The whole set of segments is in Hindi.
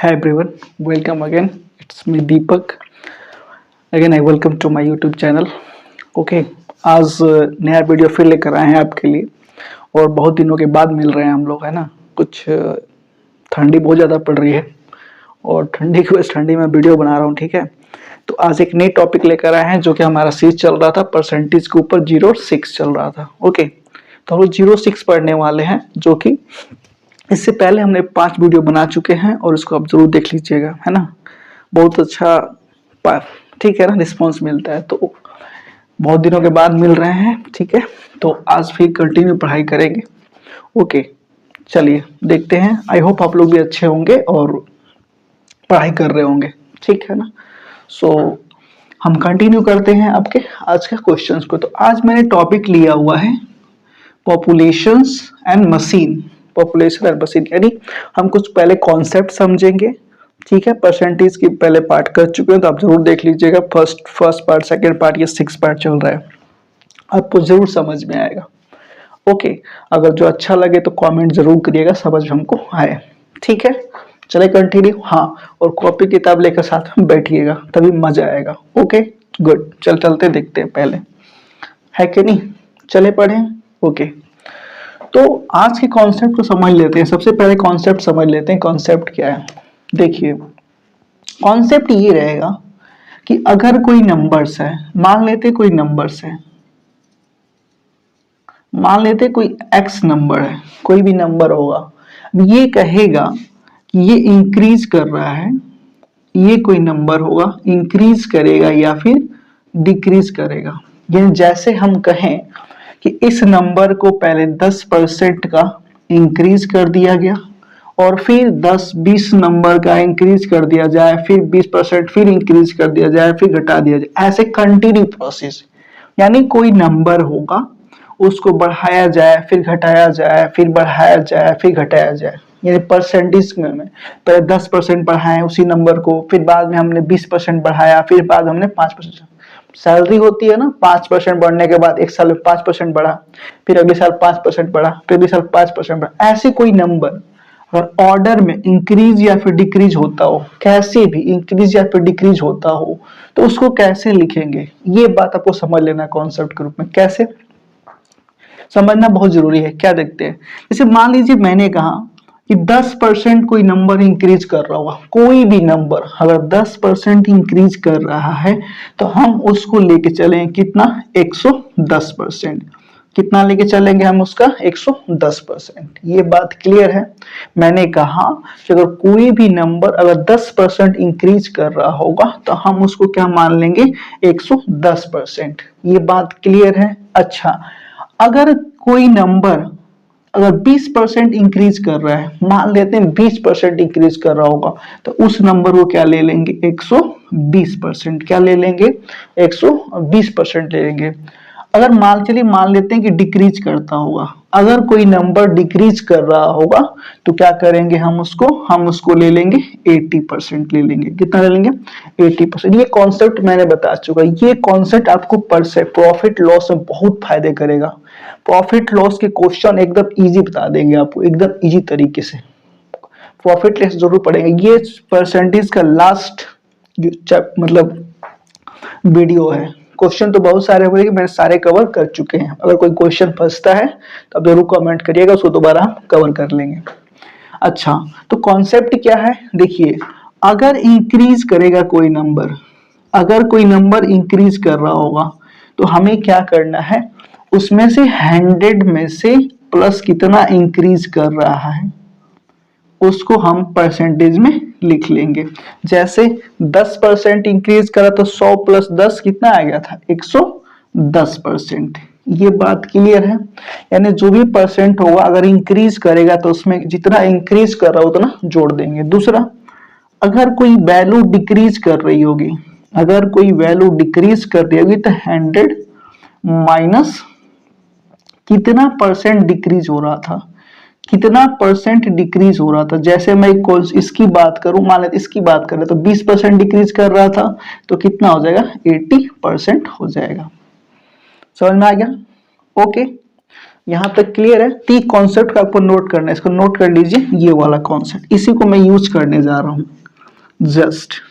Hi everyone, welcome again. It's me Deepak. Again, I welcome to my YouTube channel. Okay आज नया वीडियो फिर लेकर आए हैं आपके लिए और बहुत दिनों के बाद मिल रहे हैं हम लोग, है ना। कुछ ठंडी बहुत ज़्यादा पड़ रही है और ठंडी की वजह ठंडी में वीडियो बना रहा हूँ, ठीक है। तो आज एक नई टॉपिक लेकर आए हैं जो कि हमारा सीरीज चल रहा था परसेंटेज के ऊपर, 0-6 चल रहा था। ओके, तो हम लोग 0-6 पढ़ने वाले हैं, जो कि इससे पहले हमने 5 वीडियो बना चुके हैं और इसको आप जरूर देख लीजिएगा, है ना। बहुत अच्छा ठीक है ना, रिस्पॉन्स मिलता है। तो बहुत दिनों के बाद मिल रहे हैं, ठीक है। तो आज फिर कंटिन्यू पढ़ाई करेंगे। ओके, चलिए देखते हैं। आई होप आप लोग भी अच्छे होंगे और पढ़ाई कर रहे होंगे, ठीक है ना। सो हम कंटिन्यू करते हैं आपके आज के क्वेश्चंस को। तो आज मैंने टॉपिक लिया हुआ है populations and machine. Population and machine यानी हम कुछ पहले कॉन्सेप्ट समझेंगे, ठीक है। परसेंटेज की पहले पार्ट कर चुके हैं तो आप जरूर देख लीजिएगा। फर्स्ट पार्ट, सेकंड पार्ट, ये 6 पार्ट चल रहा है, आपको जरूर समझ में आएगा। ओके, अगर जो अच्छा लगे तो कमेंट जरूर करिएगा, समझ हमको आए, ठीक है। चले कंटिन्यू। हाँ, और कॉपी किताब लेकर साथ में बैठिएगा, तभी मजा आएगा। ओके गुड, चलते देखते हैं पहले, है कि नहीं। चले पढ़ें। ओके, तो आज के कॉन्सेप्ट को समझ लेते हैं। सबसे पहले कॉन्सेप्ट समझ लेते हैं। कॉन्सेप्ट क्या है, देखिए। कॉन्सेप्ट ये रहेगा कि अगर कोई नंबर्स है, मान लेते कोई नंबर्स है, मान लेते कोई एक्स नंबर है, कोई भी नंबर होगा, ये कहेगा कि ये इंक्रीज कर रहा है, ये कोई नंबर होगा इंक्रीज करेगा या फिर डिक्रीज करेगा। यानी जैसे हम कहें कि इस नंबर को पहले 10% का इंक्रीज कर दिया गया और फिर 10-20 नंबर का इंक्रीज कर दिया जाए, फिर 20% फिर इंक्रीज कर दिया जाए, फिर घटा दिया जाए, ऐसे कंटिन्यू प्रोसेस। यानी कोई नंबर होगा, उसको बढ़ाया जाए, फिर घटाया जाए, फिर बढ़ाया जाए, फिर घटाया जाए। यानी परसेंटेज में पहले 10% बढ़ाए उसी नंबर को, फिर बाद में हमने 20% बढ़ाया, फिर बाद हमने 5%। सैलरी होती है ना, 5% बढ़ने के बाद एक साल में 5% बढ़ा, फिर अगले साल 5% बढ़ा, फिर अगले साल 5% बढ़ा। ऐसे कोई नंबर अगर ऑर्डर में इंक्रीज या फिर डिक्रीज होता हो, कैसे भी इंक्रीज या फिर डिक्रीज होता हो, तो उसको कैसे लिखेंगे, ये बात आपको समझ लेना कॉन्सेप्ट के रूप में। कैसे समझना बहुत जरूरी है। क्या देखते हैं, जैसे मान लीजिए मैंने कहा कि 10% कोई नंबर इंक्रीज कर रहा होगा, कोई भी नंबर अगर 10% इंक्रीज कर रहा है तो हम उसको लेके चलें कितना, 110%। कितना लेके चलेंगे हम उसका, 110%। ये बात क्लियर है। मैंने कहा कि अगर कोई भी नंबर अगर 10% इंक्रीज कर रहा होगा तो हम उसको क्या मान लेंगे, 110%। ये बात क्लियर है। अच्छा, अगर कोई नंबर अगर 20% इंक्रीज कर रहा है, मान लेते हैं 20% इंक्रीज कर रहा होगा, तो उस नंबर को क्या ले लेंगे, 120%। क्या ले लेंगे, 120% ले लेंगे। अगर मान लेते हैं कि डिक्रीज करता होगा, अगर कोई नंबर डिक्रीज कर रहा होगा तो क्या करेंगे हम उसको ले लेंगे 80% ले लेंगे। कितना ले लेंगे, 80%। ये कॉन्सेप्ट मैंने बता चुका। ये कॉन्सेप्ट आपको प्रॉफिट लॉस में बहुत फायदे करेगा। प्रॉफिट लॉस के क्वेश्चन एकदम इजी बता देंगे आपको, एकदम इजी तरीके से। प्रॉफिट लॉस जरूर पढ़ेंगे। ये परसेंटेज का लास्ट मतलब वीडियो है। क्वेश्चन तो बहुत सारे होंगे, मैंने सारे कवर कर चुके हैं। अगर कोई क्वेश्चन फंसता है तो आप जरूर कमेंट करिएगा, उसको दोबारा हम कवर कर लेंगे। अच्छा, तो कॉन्सेप्ट क्या है, देखिए। अगर इंक्रीज करेगा कोई नंबर, अगर कोई नंबर इंक्रीज कर रहा होगा तो हमें क्या करना है, उसमें से 100 में से प्लस कितना इंक्रीज कर रहा है उसको हम परसेंटेज में लिख लेंगे। जैसे 10% इंक्रीज करा तो 100 प्लस 10 कितना आ गया था, 110%। ये बात क्लियर है। यानी जो भी परसेंट होगा अगर इंक्रीज करेगा तो उसमें जितना इंक्रीज कर रहा हो उतना जोड़ देंगे। दूसरा, अगर कोई वैल्यू डिक्रीज कर रही होगी, अगर कोई वैल्यू डिक्रीज कर रही होगी तो 100 माइनस कितना परसेंट डिक्रीज हो रहा था, कितना परसेंट डिक्रीज हो रहा था। जैसे मैं इसकी बात करूं, मान लेते इसकी बात करें तो 20% डिक्रीज कर रहा था तो कितना हो जाएगा, 80% हो जाएगा। समझ में आ गया। ओके, यहाँ तक क्लियर है? तो ये कॉन्सेप्ट का आपको नोट करना है, इसको नोट कर लीजिए, ये वाला कॉन्सेप्ट, इसी को मैं यूज करने जा रहा हूँ जस्ट।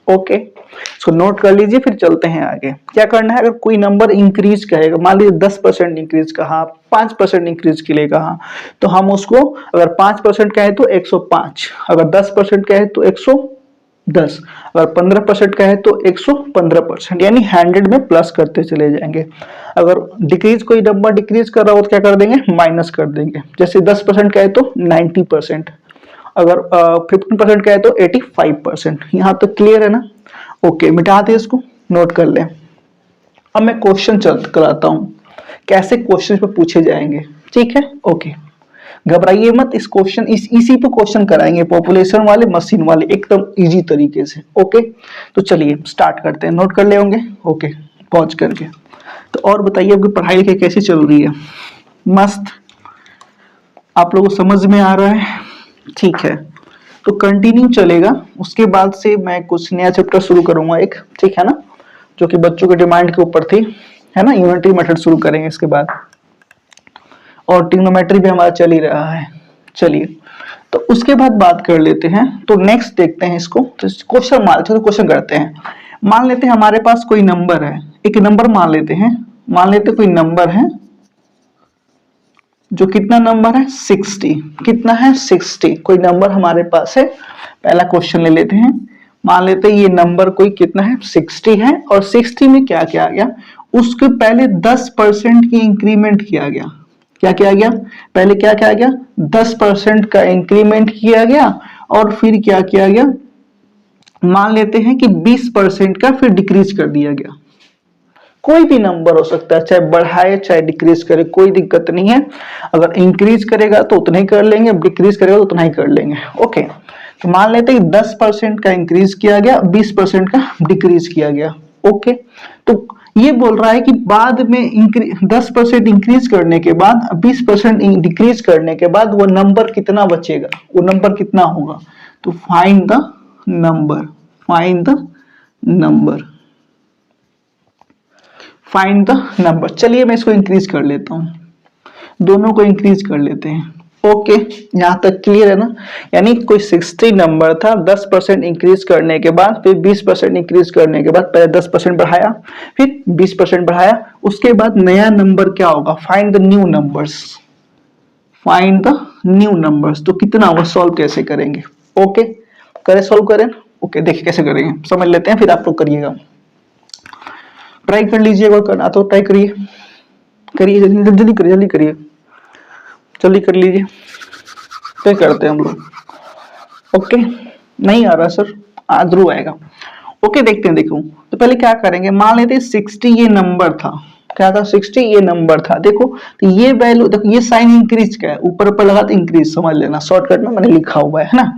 ओके, इसको नोट कर लीजिए, फिर चलते हैं आगे। क्या करना है, अगर कोई नंबर इंक्रीज करेगा, मान लीजिए 10% इंक्रीज कहा, 5% इंक्रीज के लिए कहा, तो हम उसको अगर 5% कहे तो 105, अगर 10% कहे तो 110, अगर 15% कहे तो 115%, यानी 100 में प्लस करते चले जाएंगे। अगर डिक्रीज कोई नंबर डिक्रीज कर रहा हो तो क्या कर देंगे, माइनस कर देंगे। जैसे 10% कहे तो 90%, अगर 15% कहे तो 85%। यहाँ तक क्लियर है ना? ओके, मिटा दे इसको, नोट कर ले। अब मैं क्वेश्चन चल कराता हूँ, कैसे क्वेश्चन पे पूछे जाएंगे, ठीक है? ओके, घबराइए मत, इस क्वेश्चन इसी पे क्वेश्चन कराएंगे, पॉपुलेशन वाले, मशीन वाले, एकदम इजी तरीके से। ओके, तो चलिए स्टार्ट करते हैं, नोट कर ले होंगे। ओके, पॉज करके। तो और बताइए आपकी पढ़ाई लिखाई कैसी चल रही है? मस्त, आप लोगों को समझ में आ रहा है? ठीक है, तो कंटिन्यू चलेगा। उसके बाद से मैं कुछ नया चैप्टर शुरू करूंगा एक, ठीक है ना, जो कि बच्चों के डिमांड के ऊपर थी, है ना। यूनिटरी मेथड शुरू करेंगे इसके बाद, और ट्रिग्नोमेट्री भी हमारा चल ही रहा है। चलिए, तो उसके बाद बात कर लेते हैं। तो नेक्स्ट देखते हैं इसको, तो क्वेश्चन क्वेश्चन करते हैं। मान लेते हैं हमारे पास कोई नंबर है, एक नंबर मान लेते हैं, मान लेते कोई नंबर है जो कितना नंबर है, 60। कितना है, 60। कोई नंबर हमारे पास है, पहला क्वेश्चन ले लेते हैं। मान लेते हैं ये नंबर कोई कितना है, 60 है, और 60 में क्या किया गया, उसके पहले 10% की इंक्रीमेंट किया गया। क्या किया गया, पहले क्या किया गया, 10% का इंक्रीमेंट किया गया, और फिर क्या किया गया, मान लेते हैं कि 20% का फिर डिक्रीज कर दिया गया। कोई भी नंबर हो सकता है, चाहे बढ़ाए चाहे डिक्रीज करे, कोई दिक्कत नहीं है। अगर इंक्रीज करेगा तो उतना ही कर लेंगे, डिक्रीज करेगा तो उतना ही कर लेंगे। ओके, तो मान लेते हैं 10% का इंक्रीज किया गया, 20% का डिक्रीज किया गया। ओके, तो ये बोल रहा है कि बाद में 10% इंक्रीज करने के बाद, 20% डिक्रीज करने के बाद वो नंबर कितना बचेगा, वो नंबर कितना होगा। तो find the number, find the number, find the number. चलिए मैं इसको इंक्रीज कर लेता हूं, दोनों को इंक्रीज कर लेते हैं। ओके, यहां तक क्लियर है ना? यानी कोई 60 नंबर था, 10% इंक्रीज करने के बाद, फिर 20% इंक्रीज करने के बाद, पहले 10% बढ़ाया, फिर 20% बढ़ाया, उसके बाद नया नंबर क्या होगा, find the new numbers, find the new numbers. तो कितना होगा, सॉल्व कैसे करेंगे? ओके, करें, सॉल्व करें। ओके, देखिए कैसे करेंगे, समझ लेते हैं, फिर आप लोग करिएगा, ट्राई कर लीजिएगा, करना तो ट्राई करिए, करिए जल्दी जल्दी करिए, जल्दी करिए, जल्दी कर लीजिए, क्या करते हैं हम लोग। ओके, नहीं आ रहा सर, आजरू आएगा। ओके, देखते हैं। देखो, तो पहले क्या करेंगे, मान लेते हैं 60 ये नंबर था, क्या था, 60 ये नंबर था। देखो, तो ये वैल्यू, देखो ये साइन इंक्रीज का है, ऊपर ऊपर लगा तो इंक्रीज, समझ लेना, शॉर्टकट में मैंने लिखा हुआ है ना।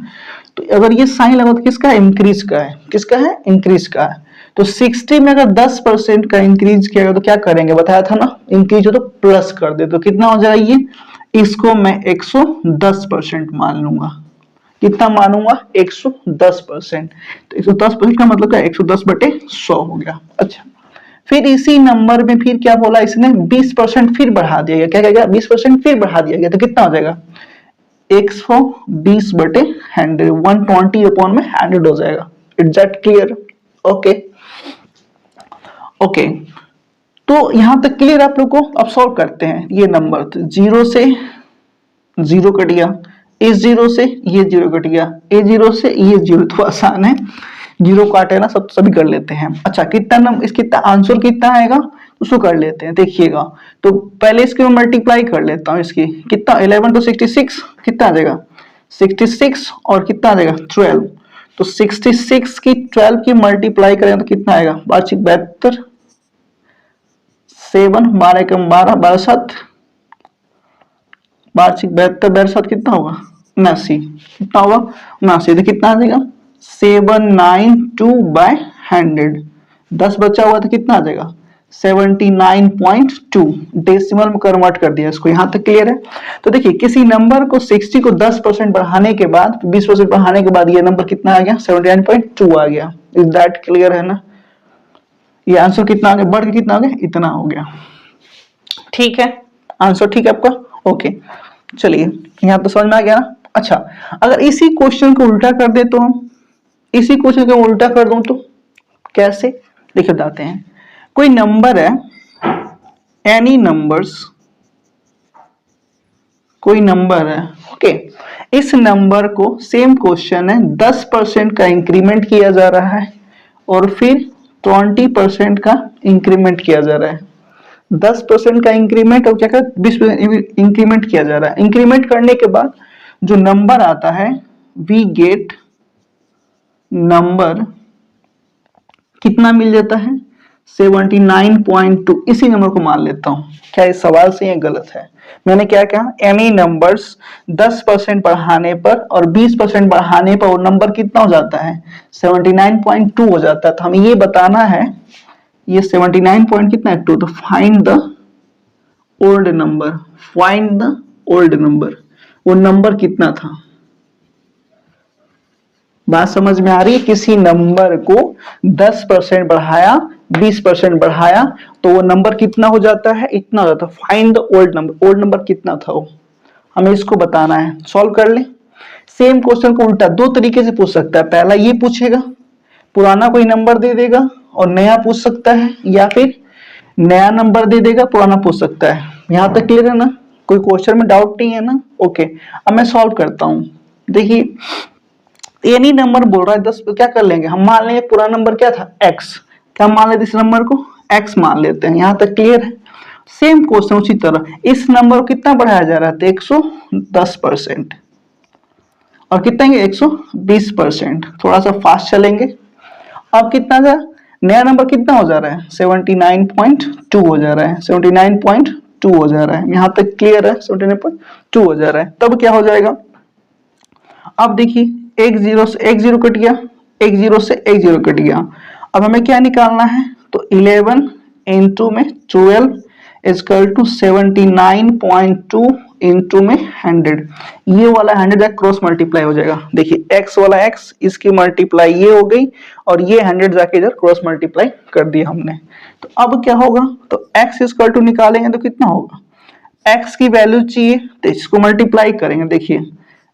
तो अगर ये साइन लगा तो किसका है, इंक्रीज का है, किसका है, इंक्रीज का है। तो 60 में अगर 10% का इंक्रीज किया तो क्या करेंगे, बताया था ना, इंक्रीज हो तो प्लस कर दे, तो कितना हो जाएगा ये, इसको मैं 110% मान लूंगा। कितना मानूंगा, 110%। तो 110% का मतलब क्या, 110/100 हो गया। अच्छा, फिर इसी नंबर में फिर क्या बोला इसने, 20% फिर बढ़ा दिया गया। क्या क्या गया, 20% फिर बढ़ा दिया गया, तो कितना हो जाएगा, 120/100, 120/100 हो जाएगा। It's that clear? Okay, okay, तो यहां तक क्लियर आप लोग को? अब सॉल्व करते हैं ये नंबर। तो 0 से 0 कट गया, इस 0 से ये 0 कट गया, ये 0 से ये 0, तो आसान है, 0 काटे ना, सब सभी कर लेते हैं। अच्छा, कितना नंबर, इस कितना आंसर कितना आएगा उसको कर लेते हैं, देखिएगा। तो पहले इसके मैं मल्टीप्लाई कर लेता हूँ, इसकी कितना, 11 तो 66, कितना आ जाएगा, 66, और कितना आ जाएगा, 12। तो 66 की 12 की मल्टीप्लाई करें तो कितना आएगा, 72, 7, 12 कम 12, 12 7, 72, 72 कितना होगा, 79, कितना होगा, 79। तो कितना आ जाएगा, 792/100, 10 बचा हुआ तो कितना आ जाएगा, 79.2। डेसिमल में कन्वर्ट कर दिया इसको, यहां तक क्लियर है? तो देखिए, किसी नंबर को 60 को 10% बढ़ाने के बाद, 20% बढ़ाने के बाद ये नंबर कितना आ गया, 79.2 आ गया। इज दैट क्लियर है ना? ये आंसर कितना आ गया, बढ़ के कितना आ गया, इतना हो गया। ठीक है, आंसर ठीक है आपका? ओके, चलिए यहाँ तो समझ में आ गया ना। अच्छा, अगर इसी क्वेश्चन को उल्टा कर दे तो हम, इसी क्वेश्चन को उल्टा कर दूं तो कैसे, देखिए बताते हैं। कोई नंबर है, एनी नंबर्स, कोई नंबर है, ओके। इस नंबर को, सेम क्वेश्चन है, 10% का इंक्रीमेंट किया जा रहा है और फिर 20% का इंक्रीमेंट किया जा रहा है। 10% का इंक्रीमेंट और क्या कर 20% इंक्रीमेंट किया जा रहा है। इंक्रीमेंट करने के बाद जो नंबर आता है, वी गेट नंबर कितना मिल जाता है, 79.2। इसी नंबर को मान लेता हूं। क्या इस सवाल से ये गलत है? मैंने क्या कहा, एनी नंबर्स 10% बढ़ाने पर और 20% बढ़ाने पर वो नंबर कितना हो जाता है, 79.2 हो जाता है। तो हमें ये बताना है ये 79 पॉइंट कितना है, 2। तो find the old number, find the old number, वो नंबर कितना था। बात समझ में आ रही है? किसी नंबर को 10% बढ़ाया, 20% बढ़ाया तो वो नंबर कितना हो जाता है, इतना हो जाता है। Find the old number, old number कितना था वो, हमें इसको बताना है। सॉल्व कर ले। सेम क्वेश्चन को उल्टा दो तरीके से पूछ सकता है। पहला ये पूछेगा, पुराना कोई नंबर दे देगा और नया पूछ सकता है, या फिर नया नंबर दे देगा, पुराना पूछ सकता है। यहां तक क्लियर है ना? कोई क्वेश्चन में डाउट नहीं है ना? ओके, अब मैं सॉल्व करता हूं। देखिए, एनी नंबर बोल रहा है 10, क्या कर लेंगे हम, मान लेंगे पूरा नंबर क्या था, x। क्या मान लेते इस नंबर को, x मान लेते हैं। यहां तक क्लियर है? सेम क्वेश्चन उसी तरह, इस नंबर को कितना बढ़ाया जा रहा है, 110% और कितना है 120%। थोड़ा सा फास्ट चलेंगे। अब कितना था, नया नंबर कितना हो जा रहा है, 79.2 हो जा रहा है, 79.2 हो जा रहा है। यहां तक क्लियर है? 79.2 हो जा रहा है। तब क्या हो जाएगा, अब देखिए, एक जीरो से एक जीरो कट गया, एक जीरो से एक जीरो कट गया। अब हमें क्या निकालना है, तो 11 इंटू में 12 इजकल टू 79.2 इंटू में 100। ये वाला 100 क्रॉस मल्टीप्लाई हो जाएगा। देखिए, x वाला x, इसकी मल्टीप्लाई ये हो गई और ये 100 जाके इधर क्रॉस मल्टीप्लाई कर दिया हमने। तो अब क्या होगा, तो x इजकल टू निकालेंगे तो कितना होगा, x की वैल्यू चाहिए तो इसको मल्टीप्लाई करेंगे। देखिए,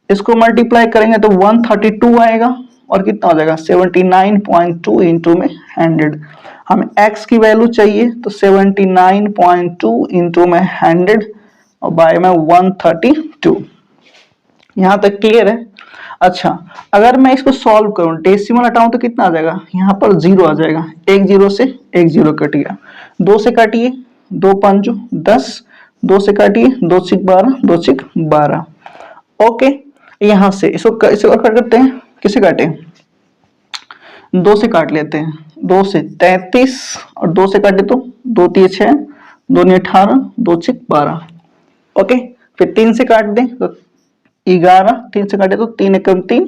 इसको मल्टीप्लाई करेंगे तो 132 आएगा और कितना हो जाएगा, 79.2 इंटू में 100। हमें x की वैल्यू चाहिए तो 79.2 इंटू में 100 और बाय में 132। यहां तक क्लियर है? अच्छा, अगर मैं इसको सॉल्व करूं, डेसिमल हटाऊं तो कितना आ जाएगा, यहाँ पर 0 आ जाएगा। एक जीरो से एक जीरो कट गया, 2 से काटिए, 2 5 10, 2 से काटिए, 2 6 12, 2 6 12। ओके, यहां से इसको कट करते हैं, किसे काटे, 2 से काट लेते हैं, 2 से 33 और 2 से काटे तो 2 3 6, 2 9 18, 2 6 12। ओके, फिर 3 से काट दें तो 11, 3 से काटे तो 3 एकम 3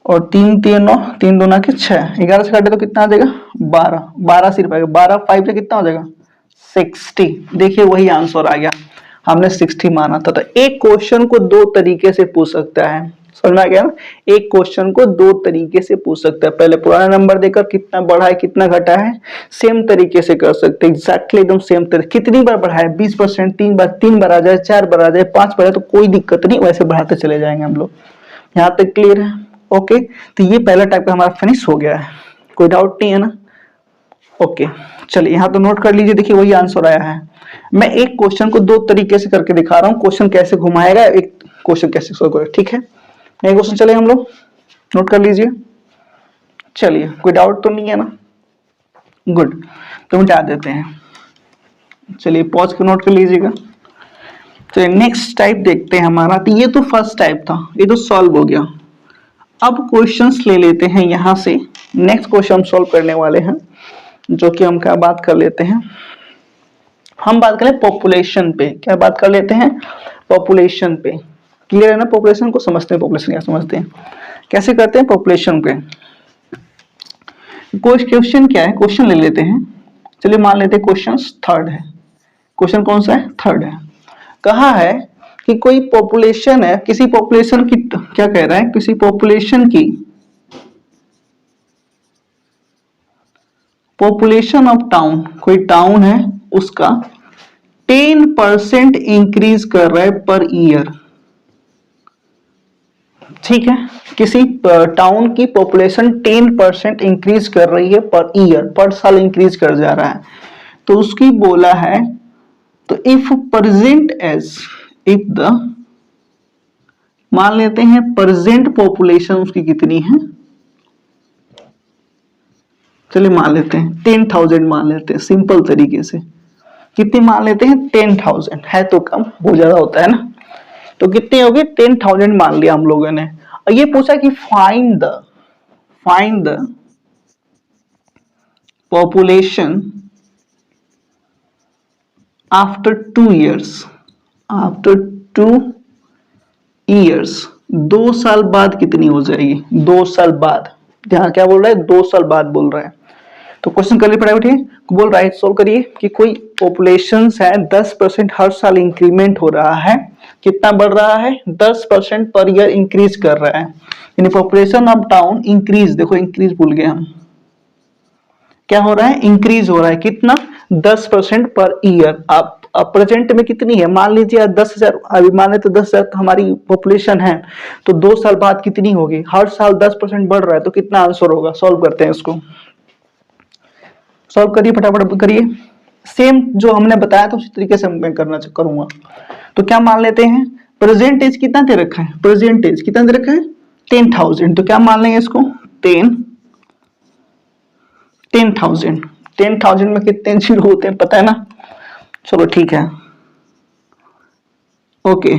और 3 3 9, 3 2 9 के 6, 11 से काटे तो कितना आ जाएगा, 12, 12 सिर्फ आएगा, 12 5 से कितना हो जाएगा, 60। देखिए, वही आंसर आ गया, हमने 60 माना था। तो एक क्वेश्चन को दो तरीके से पूछ सकता है, समझ में आ गया ना? एक क्वेश्चन को दो तरीके से पूछ सकता है। पहले पुराना नंबर देकर कितना बढ़ा है कितना घटा है, सेम तरीके से कर सकते हैं, एग्जैक्टली एकदम सेम तरीके। कितनी बार बढ़ाया, 20%, 3 बार आ जाए, 4 बार आ जाए, 5 बार आ जाए तो कोई दिक्कत नहीं, वैसे बढ़ाते चले जाएंगे हम लोग। यहाँ तक क्लियर है? ओके, तो ये पहला टाइप का हमारा फिनिश हो गया है, कोई डाउट नहीं है ना? ओके, चलिए यहाँ तो नोट कर लीजिए। देखिए, वही आंसर आया है। मैं एक क्वेश्चन को दो तरीके से करके दिखा रहा हूँ, क्वेश्चन कैसे घुमाएगा, एक क्वेश्चन कैसे सॉल्व करेगा, ठीक है? नए क्वेश्चन चले हम लोग, नोट कर लीजिए। चलिए, कोई डाउट तो नहीं है ना? गुड, तो मिटा देते हैं। चलिए, पॉज के नोट कर लीजिएगा। चलिए, नेक्स्ट टाइप देखते हैं हमारा। तो ये तो फर्स्ट टाइप था, ये तो सॉल्व हो गया। अब क्वेश्चंस ले लेते हैं यहाँ से। नेक्स्ट क्वेश्चन हम सॉल्व करने वाले हैं, जो कि हम क्या बात कर लेते हैं, हम बात करें पॉपुलेशन पे। क्या बात कर लेते हैं, पॉपुलेशन पे। क्लियर है ना? पॉपुलेशन को समझते हैं, पॉपुलेशन क्या समझते हैं, कैसे करते हैं पॉपुलेशन पे। क्वेश्चन क्या है, क्वेश्चन ले लेते हैं। चलिए, मान लेते हैं क्वेश्चन थर्ड है। क्वेश्चन कौन सा है, थर्ड है। कहा है कि कोई पॉपुलेशन है, किसी पॉपुलेशन की, क्या कह रहा है, किसी पॉपुलेशन की, पॉपुलेशन ऑफ टाउन, कोई टाउन है उसका 10% इंक्रीज कर रहा है पर ईयर। ठीक है, किसी टाउन की पॉपुलेशन 10% इंक्रीज कर रही है पर ईयर, पर साल इंक्रीज कर जा रहा है, तो उसकी बोला है, तो if present age, if the, मान लेते हैं प्रेजेंट पॉपुलेशन उसकी कितनी है, चलिए मान लेते हैं 10,000 मान लेते हैं सिंपल तरीके से। कितनी मान लेते हैं 10,000, है तो कम, बहुत ज्यादा होता है ना, तो कितने हो गए 10,000 मान लिया हम लोगों ने। और ये पूछा कि find the population after 2 years, after 2 years, 2 साल बाद कितनी हो जाएगी, 2 साल बाद, ध्यान क्या बोल रहा है 2 साल बाद बोल रहा है। तो क्वेश्चन कर पड़ा उठिए, बोल रहा है सोल्व करिए कि कोई पॉपुलेशन है 10% हर साल इंक्रीमेंट हो रहा है, कितना बढ़ रहा है 10% पर ईयर इंक्रीज कर रहा है, यानी पॉपुलेशन ऑफ टाउन इंक्रीज, देखो इंक्रीज भूल गए हम, क्या हो रहा है इंक्रीज हो रहा है, कितना 10% पर ईयर। आप प्रेजेंट में कितनी है, मान लीजिए 10,000, अभी माने तो 10,000 तो हमारी पॉपुलेशन है, तो 2 साल बाद कितनी होगी, हर साल 10% बढ़ रहा है, तो कितना आंसर होगा, सॉल्व करते हैं इसको, सॉल्व करिए फटाफट करिए। सेम जो हमने बताया था उसी तरीके से मैं करूंगा। तो क्या मान लेते हैं, प्रेजेंट एज कितना दे रखा है, प्रेजेंट एज कितना दे रखा है 10,000, तो क्या मान लेंगे इसको 10,000 में कितने जीरो होते हैं पता है ना, चलो ठीक है, ओके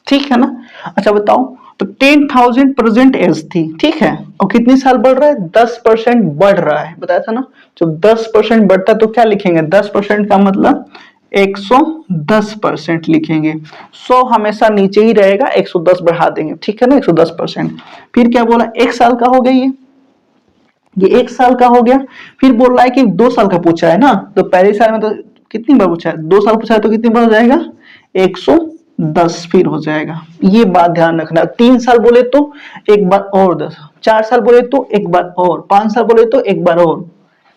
ठीक है ना। अच्छा बताओ, तो 10,000 प्रेजेंट एज थी, ठीक है, और कितनी साल बढ़ रहा है 10% बढ़ रहा है, बताया था ना, जब 10% बढ़ता है तो क्या लिखेंगे, 10% का मतलब 110% लिखेंगे, 100 हमेशा नीचे ही रहेगा, 110 बढ़ा देंगे, ठीक है ना 110%। फिर क्या बोला, 1 साल का हो गया ये 1 साल का हो गया। फिर बोल रहा है कि 2 साल का पूछा है ना, तो पहले साल में तो कितनी बार पूछा है, 2 साल पूछा है तो कितनी बार हो जाएगा 110 फिर हो जाएगा, ये बात ध्यान रखना। 3 साल बोले तो एक बार और 10, 4 साल बोले तो एक बार और, 5 साल बोले तो एक बार और,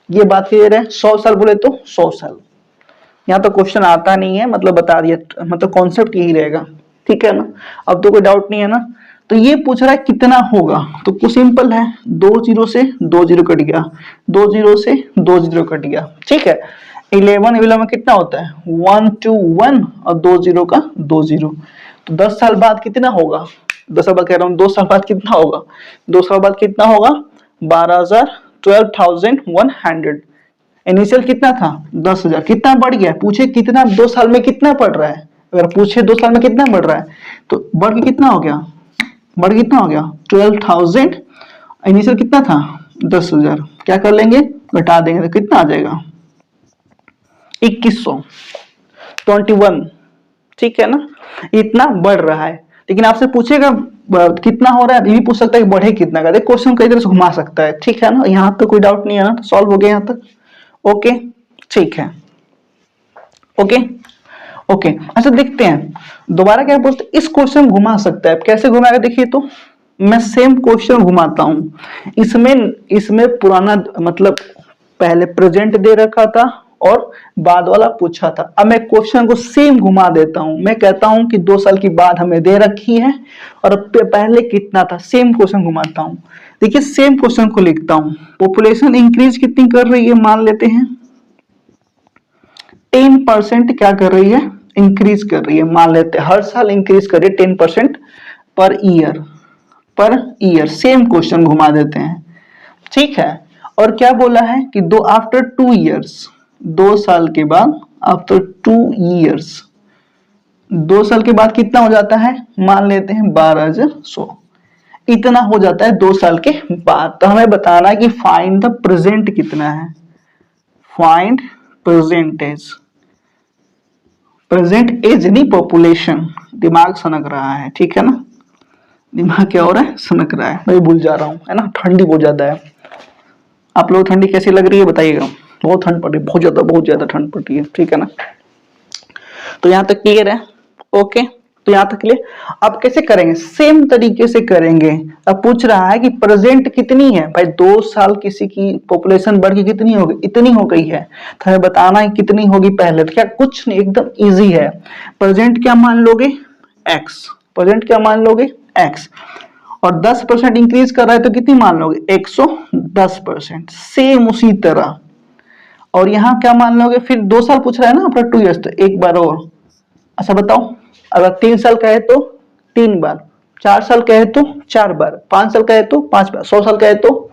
ये बात क्लियर है। 100 साल बोले तो 100 साल, यहाँ तो क्वेश्चन आता नहीं है, मतलब बता दिया, मतलब कॉन्सेप्ट यही रहेगा, ठीक है ना। अब तो कोई डाउट नहीं है ना। तो ये पूछ रहा है कितना होगा, तो कुछ सिंपल है, 2 जीरो से 2 जीरो कट गया, 2 जीरो से 2 जीरो कट गया, ठीक है। 11 में कितना होता है 1 2 1 और 2 जीरो का 2 जीरो, तो 10 साल बाद कितना होगा, 10 साल बाद कह रहा हूँ 2 साल बाद कितना होगा, 2 साल बाद कितना होगा 12,100। इनिशियल कितना था 10,000, कितना बढ़ गया, पूछे कितना 2 साल में कितना बढ़ रहा है, अगर पूछे 2 साल में कितना बढ़ रहा है तो बढ़ के कितना हो गया, बढ़ कितना हो गया 12,000, इनिशियल कितना था 10,000, क्या कर लेंगे घटा देंगे तो कितना आ जाएगा 2100, 21, ठीक है ना। इतना बढ़ रहा है, लेकिन आपसे पूछेगा कितना हो रहा है, ये भी पूछ सकता है कि बढ़े कितना का, देख क्वेश्चन कई तरह से घुमा सकता है, ठीक है ना। यहाँ तो कोई डाउट नहीं है ना, सॉल्व हो गया यहाँ तक, ओके ठीक है, ओके ओके। अच्छा देखते हैं दोबारा क्या पूछते, इस क्वेश्चन घुमा सकता है, कैसे घुमाएगा देखिए, तो मैं सेम क्वेश्चन घुमाता हूं, इसमें पुराना मतलब पहले प्रेजेंट दे रखा था और बाद वाला पूछा था, अब मैं क्वेश्चन को सेम घुमा देता हूं, मैं कहता हूं कि 2 साल की बाद हमें दे रखी है और पहले कितना था, सेम क्वेश्चन घुमाता हूं। देखिए सेम क्वेश्चन को लिखता हूं, पॉपुलेशन इंक्रीज कितनी कर रही है, मान लेते हैं 10% क्या कर रही है इंक्रीज कर रही है, मान लेते हैं हर साल इंक्रीज कर रही है 10% पर ईयर, सेम क्वेश्चन घुमा देते हैं, ठीक है। और क्या बोला है कि दो आफ्टर 2 years, 2 साल के बाद, आफ्टर 2 years, 2 साल के बाद कितना हो जाता है, मान लेते हैं 12,100, इतना हो जाता है 2 साल के बाद। तो हमें बताना है कि फाइंड द प्रेजेंट कितना है, find present age, present age नहीं पॉपुलेशन, दिमाग सनक रहा है, ठीक है ना, दिमाग क्या हो रहा है सनक रहा है, मैं भूल जा रहा हूँ, है ना, ठंडी बहुत ज्यादा है। आप लोग ठंडी कैसी लग रही है बताइएगा, बहुत ठंड पड़ रही है, बहुत ज्यादा ठंड पड़ रही है, ठीक है ना। तो यहाँ तक क्लियर है, ओके तो यहां तक के लिए अब कैसे करेंगे, सेम तरीके से करेंगे। अब पूछ रहा है कि प्रेजेंट कितनी है भाई, 2 साल किसी की पॉपुलेशन बढ़ के कितनी हो गई, इतनी हो गई है, तो हमें बताना है कितनी होगी पहले। तो क्या कुछ नहीं, एकदम इजी है। प्रेजेंट क्या मान लोगे, एक्स, प्रेजेंट क्या मान लोगे, एक्स, और 10% इंक्रीज कर रहा है तो कितनी मान लोगे, 110%, सेम उसी तरह। और यहाँ क्या मान लोगे, फिर 2 साल पूछ रहा है ना, आफ्टर 2 ईयर्स, तो एक बार और। अच्छा बताओ, अगर 3 साल का है तो 3 बार, 4 साल का है तो 4 बार, 5 साल का है तो 5 बार, 100 साल का है तो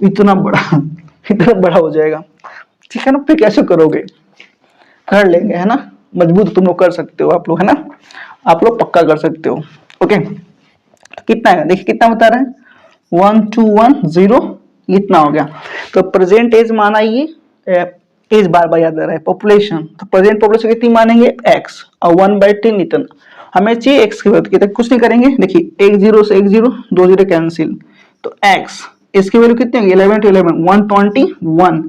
इतना बड़ा इतना बड़ा हो जाएगा। ठीक है ना, फिर कैसे करोगे, कर लेंगे, है ना, मजबूत तुम लोग कर सकते हो, आप लोग, है ना, आप लोग पक्का कर सकते हो। ओके, कितना है देखिए, कितना बता रहा है, 1210, इतना हो गया। तो प्रेजेंट एज माना, ये एज बार बार याद आ रहा है, पॉपुलेशन, तो प्रेजेंट पॉपुलेशन कितनी मानेंगे, एक्स, और 1/10 इतना हमें चाहिए एक्स की वैल्यू कितना, कुछ नहीं करेंगे, देखिए एक जीरो से एक जीरो, 2 जीरो कैंसिल, तो एक्स, इसकी वैल्यू कितनी होगी, 11 to 11 121,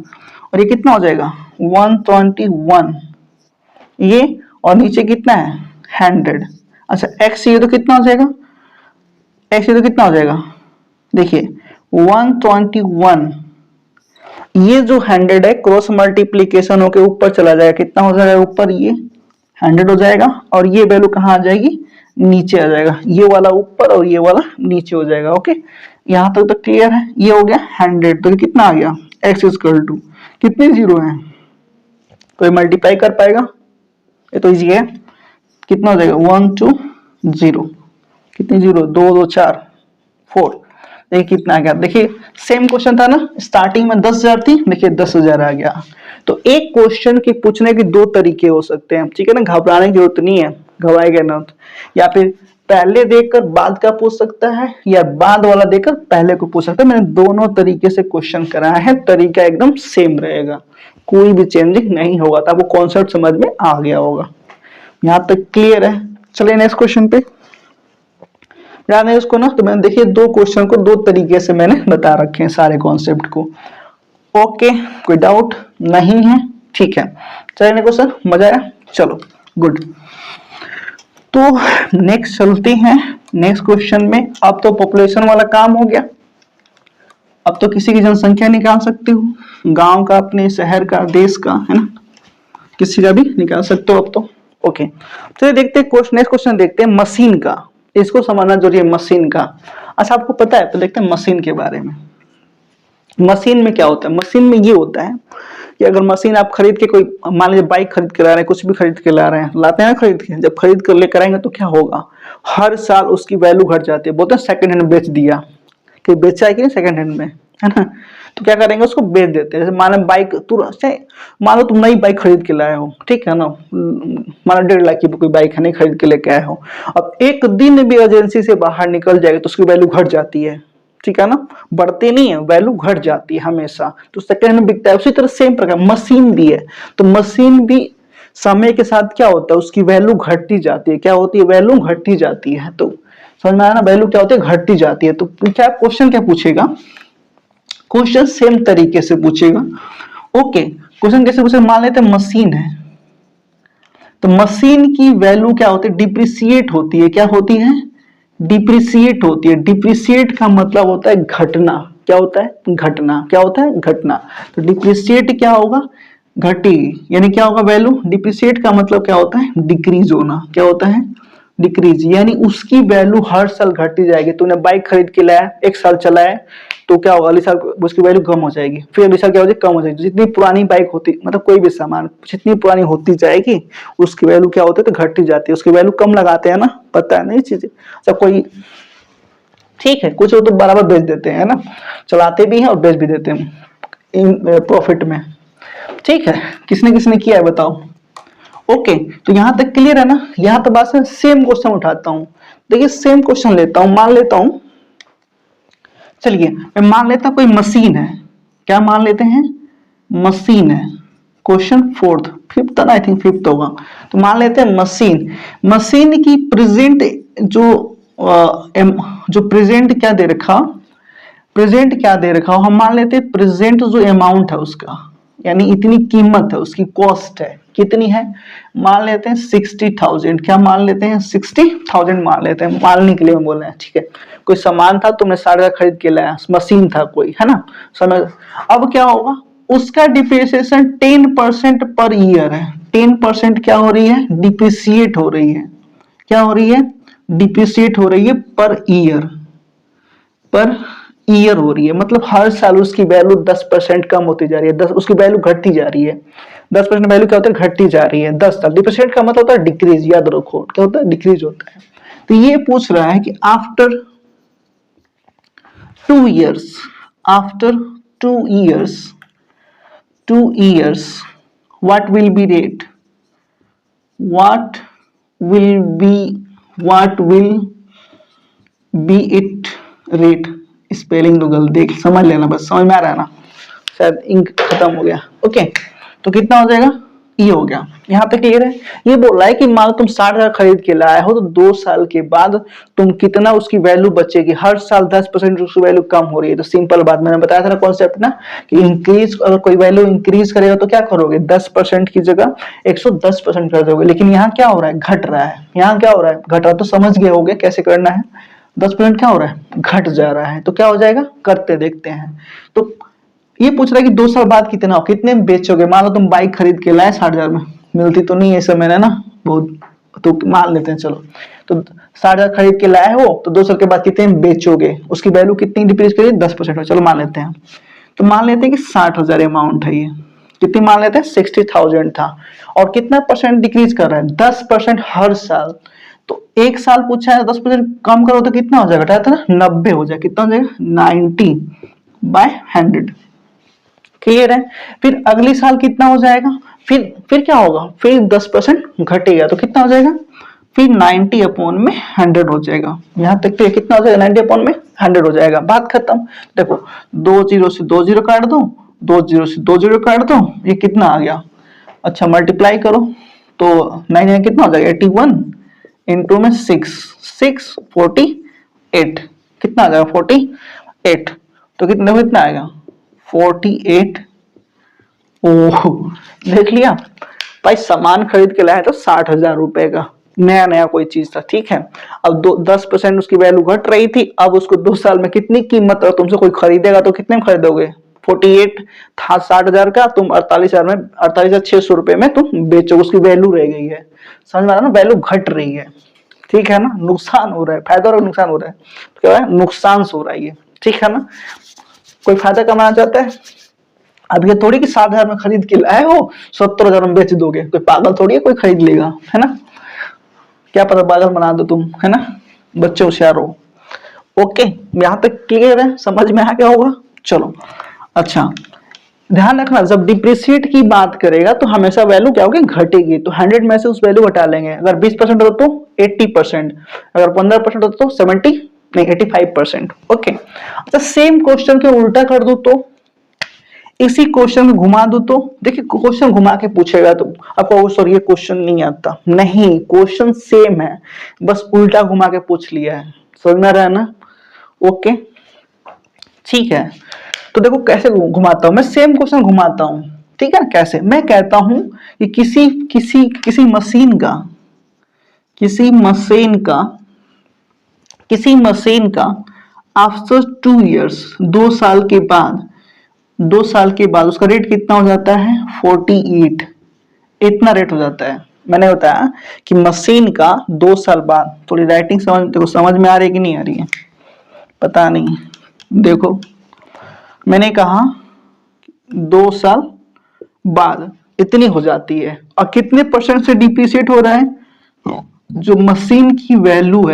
और ये कितना हो जाएगा 121, ये, और नीचे कितना है 100। अच्छा एक्स ये तो कितना हो जाएगा, एक्स ये तो कितना हो जाएगा, देखिए 121, ये जो 100 है क्रॉस मल्टीप्लीकेशन होके ऊपर चला जाएगा, कितना हो जाएगा ऊपर, ये 100 हो जाएगा, और ये वैल्यू कहाँ आ जाएगी, नीचे आ जाएगा, ये वाला ऊपर और ये वाला नीचे हो जाएगा। ओके, यहाँ तक तो क्लियर है, ये हो गया 100, तो कितना आ गया, एक्स इक्वल टू, कितने जीरो हैं, कोई मल्टीप्लाई कर पाएगा, ये तो इजी है, कितना हो जाएगा 120, कितने जीरो, 2 2 4 4, देखिए कितना आ गया, देखिए सेम क्वेश्चन था ना, स्टार्टिंग में 10,000 थी, देखिए 10,000 आ गया। तो एक क्वेश्चन के पूछने के 2 तरीके हो सकते हैं, ठीक है ना, घबराने की जरूरत नहीं है, घबराएगा ना, या फिर पहले देखकर बाद का पूछ सकता है, या बाद वाला देखकर पहले को पूछ सकता है। मैंने दोनों तरीके से क्वेश्चन कराया है, तरीका एकदम सेम रहेगा, कोई भी चेंजिंग नहीं होगा, तो आपको कॉन्सेप्ट समझ में आ गया होगा। यहाँ तक क्लियर है, चलिए नेक्स्ट क्वेश्चन पे ध्यान है इसको ना, तो मैंने देखिए 2 क्वेश्चन को 2 तरीके से मैंने बता रखे हैं सारे कॉन्सेप्ट को। ओके, कोई डाउट नहीं है, ठीक है, चलिए क्वेश्चन, मजा आया, चलो गुड। तो नेक्स्ट चलते हैं नेक्स्ट क्वेश्चन में। अब तो पॉपुलेशन वाला काम हो गया, अब तो किसी की जनसंख्या निकाल सकते हो, गांव का, अपने शहर का, देश का, है ना, किसी का भी निकाल सकते हो अब तो। ओके, चलिए देखते हैं नेक्स्ट क्वेश्चन देखते हैं मशीन का, इसको समझना जरूरी है, मशीन का। अच्छा आपको पता है, तो देखते हैं मशीन के बारे में। मशीन में क्या होता है, मशीन में ये होता है कि अगर मशीन आप खरीद के, कोई मान लीजिए बाइक खरीद के ला रहे हैं, कुछ भी खरीद के ला रहे हैं, लाते हैं ना खरीद के, जब खरीद कर लेकर आएंगे तो क्या होगा, हर साल उसकी वैल्यू घट जाती है, बोलते हैं सेकंड हैंड बेच दिया, कि बेचा है कि नहीं सेकंड हैंड में, है ना, तो क्या करेंगे उसको बेच देते हैं। जैसे मानो बाइक मान लो तुम नई बाइक खरीद के लाए हो, ठीक है ना, मानो 1.5 लाख की कोई बाइक है, नहीं खरीद के लेके आए हो, अब एक दिन भी एजेंसी से बाहर निकल जाएगी तो उसकी वैल्यू घट जाती है, ठीक है ना, बढ़ती नहीं है, वैल्यू घट जाती है हमेशा, तो सेकंड हैंड बिकता है। उसी तरह सेम प्रकार मशीन भी है, तो मशीन भी समय के साथ क्या होता है, उसकी वैल्यू घटती जाती है, क्या होती है, वैल्यू घटती जाती है। तो समझ में आया ना, वैल्यू क्या होती है, घटती जाती है। तो क्या क्वेश्चन क्या पूछेगा, क्वेश्चन सेम तरीके से पूछेगा। ओके, क्वेश्चन कैसे पूछेगा, मान लेते हैं मशीन है, तो मशीन की वैल्यू क्या होती है, डिप्रिसिएट होती है, क्या होती है, डिप्रिसिएट होती है। डिप्रिसिएट का मतलब होता है घटना, क्या होता है, घटना, क्या होता है, घटना। तो डिप्रिसिएट क्या होगा, घटी, यानी क्या होगा वैल्यू, डिप्रिसिएट का मतलब क्या होता है, डिक्रीज होना, क्या होता है, डिक्रीज, यानी उसकी वैल्यू हर साल घटती जाएगी। तूने बाइक खरीद के लाया, 1 साल चलाया, तो क्या होगा, अगले साल उसकी वैल्यू कम हो जाएगी, फिर अगले साल क्या हो जाएगी, कम हो जाएगी। जितनी पुरानी बाइक होती, मतलब कोई भी सामान जितनी पुरानी होती जाएगी उसकी वैल्यू क्या होती है, तो घटती जाती है, उसकी वैल्यू कम लगाते हैं ना, पता है नहीं चीजें। सब कोई ठीक है, कुछ तो बराबर बेच देते हैं ना, चलाते भी हैं और बेच भी देते हैं प्रॉफिट में, ठीक है, किसने किसने किया है बताओ। ओके, तो यहां तक क्लियर है ना, यहां तक बात है। सेम क्वेश्चन उठाता हूं, देखिए सेम क्वेश्चन लेता हूं, मान लेता हूं, चलिए मैं मान लेता हूं कोई मशीन है, क्या मान लेते हैं, मशीन है, question 4th 5th I think 5th होगा। तो मान लेते हैं मशीन, मशीन की प्रेजेंट जो प्रेजेंट क्या दे रखा, प्रेजेंट क्या दे रखा हो, हम मान लेते हैं प्रेजेंट जो अमाउंट है उसका, यानी इतनी कीमत है उसकी, कॉस्ट है, कितनी है, मान लेते हैं 60,000। क्या मान लेते हैं, 60,000 मान लेते हैं, मानने के लिए हम बोल रहे हैं, ठीक है। कोई सामान था, तुमने 60 का खरीद के लाया, मशीन था कोई, है ना, समझ। अब क्या होगा, उसका डिप्रिसिएशन 10% पर ईयर है। 10% क्या हो रही है, डिप्रिसिएट हो रही है। क्या हो रही है, डिप्रिसिएट हो रही है पर ईयर, पर ईयर हो रही है। मतलब हर साल उसकी वैल्यू 10% कम होती जा रही है, 10 उसकी वैल्यू घटती जा रही है। 10% वैल्यू क्या होता है, घटती जा रही है 10 तक। डिप्रिसिएट का मतलब होता है डिक्रीज, याद रखो क्या होता है, डिक्रीज होता है। तो ये पूछ रहा है कि after 2 years, after 2 years, 2 years what will be rate, what will be, what will be it rate। Spelling तो गलत, देख समझ लेना, बस समझ में आ रहा है ना, शायद इंक खत्म हो गया। ओके, तो कितना हो जाएगा, ये हो गया, यहाँ तक क्लियर है। ये बोल रहा है कि मान लो तुम 60,000 खरीद के लाए हो, तो 2 साल के बाद तुम कितना उसकी वैल्यू बचेगी, हर साल 10% उसकी वैल्यू कम हो रही है। तो सिंपल बात, मैंने बताया था ना कॉन्सेप्ट ना, कि इंक्रीज, अगर कोई वैल्यू इंक्रीज करेगा तो क्या करोगे, 10% की जगह 110% कर दोगे। लेकिन यहाँ क्या हो रहा है, घट रहा है। यहाँ क्या हो रहा है, घट रहा है, तो समझ गए होगे कैसे करना है। 10% क्या हो रहा है, घट जा रहा है, तो क्या हो जाएगा, करते देखते हैं। तो ये पूछ रहा है कि 2 साल बाद कितना हो, कितने में बेचोगे। मान लो तुम बाइक खरीद के लाए 60,000 में, मिलती तो नहीं है इस समय ना बहुत, तो मान लेते हैं चलो। तो 60,000 खरीद के लाए हो, तो 2 साल के बाद कितने में बेचोगे, उसकी वैल्यू कितनी डिक्रीज करिए, 10%। चलो मान लेते हैं, तो मान लेते हैं कि 60,000 अमाउंट है, ये कितनी मान लेते हैं, 60,000 था, और कितना परसेंट डिक्रीज कर रहा है, 10% हर साल। तो 1 साल पूछा है, 10% कम करो तो कितना हो जाएगा, था ना 90 हो जाएगा। कितना हो जाएगा, 90/100। क्लियर है। फिर अगले साल कितना हो जाएगा, फिर क्या होगा, फिर 10% घटेगा, तो कितना हो जाएगा, फिर 90/100 हो जाएगा। यहां तक तो कितना हो जाएगा, 90/100 हो जाएगा, बात खत्म। देखो 2 0 से 2 0 काट दो, 2 0 से 2 0 काट दो, ये कितना आ गया, अच्छा मल्टीप्लाई करो, तो 9 कितना हो जाएगा, 81 इंटू में 6 48, कितना आ जाएगा 48, तो कितना आएगा 48। ओह, देख लिया भाई, सामान खरीद के लाए तो 60,000 रुपए का, नया नया कोई चीज था, ठीक है। अब 10% उसकी वैल्यू घट रही थी, अब उसको 2 साल में कितनी कीमत, और तुमसे कोई खरीदेगा तो कितने में खरीदोगे, 48 था 60,000 का, तुम 48,000 में, 48,600 रुपए में तुम बेचो, उसकी वैल्यू रह गई है। समझ में आ रहा ना, वैल्यू घट रही है, ठीक है ना, नुकसान हो रहा है, फायदा और नुकसान हो रहा है, तो क्या है, नुकसान हो रहा है ये, ठीक है ना। कोई फायदा कमाना चाहता है, अब ये थोड़ी कि 60,000 में खरीद के लाए हो 70,000 में बेच दोगे, कोई पागल थोड़ी है कोई खरीद लेगा, है ना, क्या पता पागल बना दो तुम, है ना, बच्चे होशियार हो। ओके, यहां तक क्लियर है, समझ में आ गया होगा। चलो अच्छा, ध्यान रखना, जब डिप्रिसिएट की बात करेगा तो हमेशा वैल्यू क्या होगी, घटेगी। तो 100 में से उस वैल्यू घटा लेंगे, अगर 20% होता तो 80%, अगर 15% होता तो 70 नहीं 85%। ओके, अच्छा सेम क्वेश्चन के उल्टा कर दो, तो इसी क्वेश्चन में घुमा दो, तो देखिए क्वेश्चन घुमा के पूछेगा, तो आपको सॉरी ये क्वेश्चन नहीं आता, नहीं क्वेश्चन सेम है, बस उल्टा घुमा के पूछ लिया है, समझ में आ रहा है ना। ओके ठीक है, तो देखो कैसे घुमाता हूं मैं, सेम क्वेश्चन घुमाता हूं, ठीक है। कैसे, मैं कहता हूं कि किसी मशीन का आफ्टर 2 इयर्स, 2 साल के बाद उसका रेट कितना हो जाता है, 48, इतना रेट हो जाता है। मैंने बताया कि मशीन का 2 साल बाद, थोड़ी राइटिंग समझ में आ रही है कि नहीं आ रही है, पता नहीं, देखो मैंने कहा 2 साल बाद इतनी हो जाती है, और कितने परसेंट से डिप्रिसिएट हो रहा है, जो मशीन की वैल्यू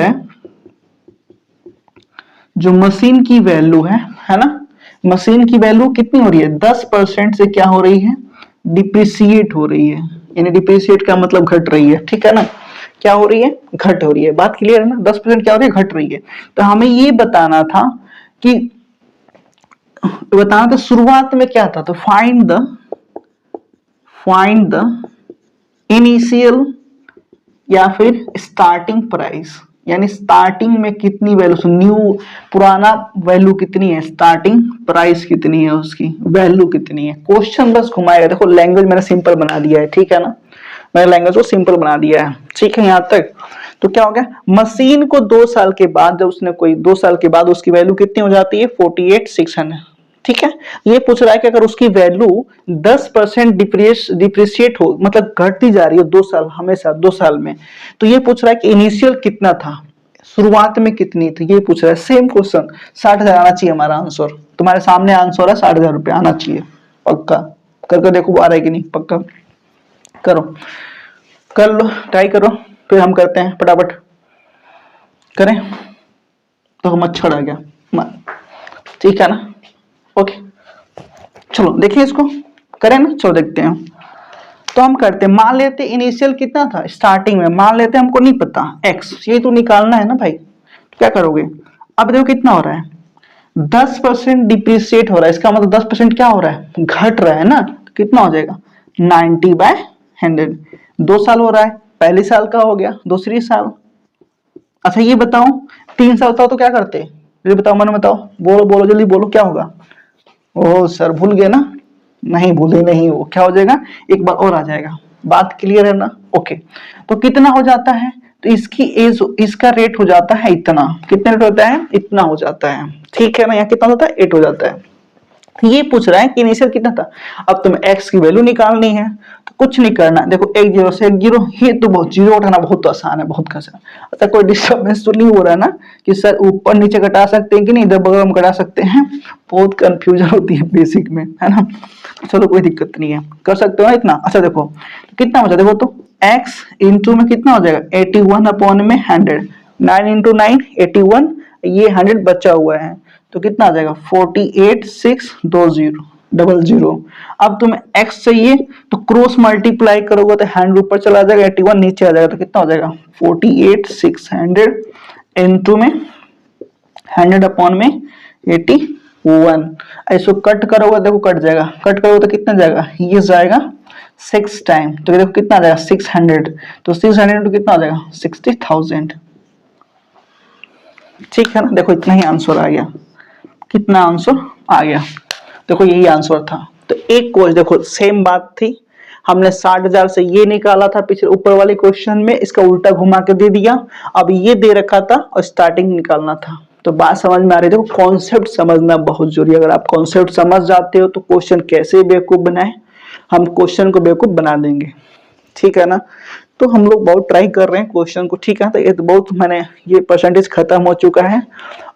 है, है ना, मशीन की वैल्यू कितनी हो रही है, 10% से क्या हो रही है, डिप्रिसिएट हो रही है, यानी डिप्रिसिएट का मतलब घट रही है, ठीक है ना, क्या हो रही है, घट हो रही है, बात क्लियर है ना, 10% क्या हो रही है, घट रही है। तो हमें ये बताना था कि शुरुआत में क्या था, तो फाइंड द इनिशियल या फिर स्टार्टिंग प्राइस, यानी स्टार्टिंग में कितनी वैल्यू, न्यू पुराना वैल्यू कितनी है, स्टार्टिंग प्राइस कितनी है, उसकी वैल्यू कितनी है। क्वेश्चन बस घुमाएगा, देखो लैंग्वेज मैंने सिंपल बना दिया है, ठीक है ना, मैंने लैंग्वेज को सिंपल बना दिया है, ठीक है यहाँ तक। तो क्या हो गया, मशीन को 2 साल के बाद, जब उसने कोई 2 साल के बाद उसकी वैल्यू कितनी हो जाती है 48,600, ठीक है। ये पूछ रहा है कि अगर उसकी वैल्यू 10% डिप्रिशिएट हो, मतलब घटती जा रही हो 2 साल, हमेशा 2 साल में, तो ये पूछ रहा है कि इनिशियल कितना था, शुरुआत में कितनी थी, ये पूछ रहा है। सेम क्वेश्चन, 60,000 आना चाहिए हमारा आंसर। तुम्हारे सामने आंसर है 60,000 रुपये आना चाहिए, पक्का करके देखो आ रहा है कि नहीं, पक्का करो, कर लो, ट्राई करो, फिर हम करते हैं फटाफट करें। तो मच्छर आ गया, ठीक है ना, ओके चलो देखिए इसको करें ना, चलो देखते हैं। तो हम करते हैं, मान लेते इनिशियल कितना था स्टार्टिंग में, मान लेते हमको नहीं पता x, ये तो निकालना है ना भाई, तो क्या करोगे, अब देखो कितना हो रहा है 10% डिप्रिशिएट हो रहा है, इसका मतलब 10% क्या हो रहा है, घट रहा है ना, तो कितना हो जाएगा 90/100। 2 साल हो रहा है, पहले साल का हो गया, दूसरी साल। अच्छा ये बताओ 3 साल होता तो क्या करते, ये बताओ, मन बताओ, बोलो बोलो जल्दी बोलो, क्या होगा। ओह सर भूल गए ना, नहीं भूले नहीं, वो क्या हो जाएगा, एक बार और आ जाएगा, बात क्लियर है ना, ओके। तो कितना हो जाता है, तो इसकी एज, इसका रेट हो जाता है इतना, कितना रेट होता है, इतना हो जाता है, ठीक है ना, यहाँ कितना होता है 8 हो जाता है। ये पूछ रहा है कि इनिशियल कितना था, अब तुम्हें x की वैल्यू निकालनी है, तो कुछ नहीं करना, देखो 1 0 से 1 0, ये तो बहुत, जीरो उठाना बहुत आसान है, बहुत आसान। अच्छा कोई डिस्टर्बेंस तो नहीं हो रहा है ना कि सर ऊपर नीचे घटा सकते हैं कि नहीं, इधर बगल में घटा सकते हैं, बहुत कंफ्यूजन होती है बेसिक में, है ना। चलो कोई दिक्कत नहीं है, कर सकते हो ना इतना। अच्छा देखो कितना बचा, देखो तो x इंटू में कितना हो जाएगा 81/100, 9 इंटू 9 81, ये 100 बचा हुआ है, तो कितना आ जाएगा 48,620,00। अब तुम्हें x चाहिए तो क्रॉस मल्टीप्लाई करोगे तो 100 ऊपर चला जाएगा, 81 नीचे आ जाएगा, तो कितना हो जाएगा 48,600 इंटू में 100 अपॉन में 81। ऐसे कट करोगे, देखो कट जाएगा, कट करोगे तो कितना जाएगा, ये जाएगा 6 टाइम, तो देखो कितना आ जाएगा 600, तो 600 इंटू कितना हो जाएगा 60,000, ठीक है ना। देखो इतना ही आंसर आ गया, कितना आंसर आ गया, देखो यही आंसर था। तो एक क्वेश्चन देखो सेम बात थी, हमने 60,000 से ये निकाला था पिछले ऊपर वाले क्वेश्चन में, इसका उल्टा घुमा के दे दिया, अब ये दे रखा था और स्टार्टिंग निकालना था। तो बात समझ में आ रही है, देखो कॉन्सेप्ट समझना बहुत जरूरी है, अगर आप कॉन्सेप्ट समझ जाते हो तो क्वेश्चन कैसे बेवकूफ बनाए, हम क्वेश्चन को बेवकूफ बना देंगे, ठीक है ना। तो हम लोग बहुत ट्राई कर रहे हैं क्वेश्चन को, ठीक है। तो ये तो बहुत, मैंने ये परसेंटेज खत्म हो चुका है,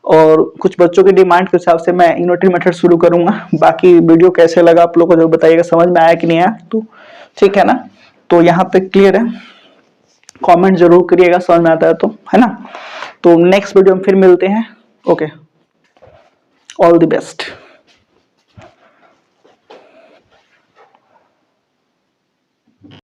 और कुछ बच्चों की डिमांड के हिसाब से मैं यूनिटरी मेथड शुरू करूंगा। बाकी वीडियो कैसे लगा आप लोगों को जो बताइएगा, समझ में आया कि नहीं आया, तो ठीक है ना। तो यहाँ तक क्लियर है, कमेंट जरूर करिएगा समझ में आता है तो, है ना। तो नेक्स्ट वीडियो में फिर मिलते हैं, ओके, ऑल द बेस्ट।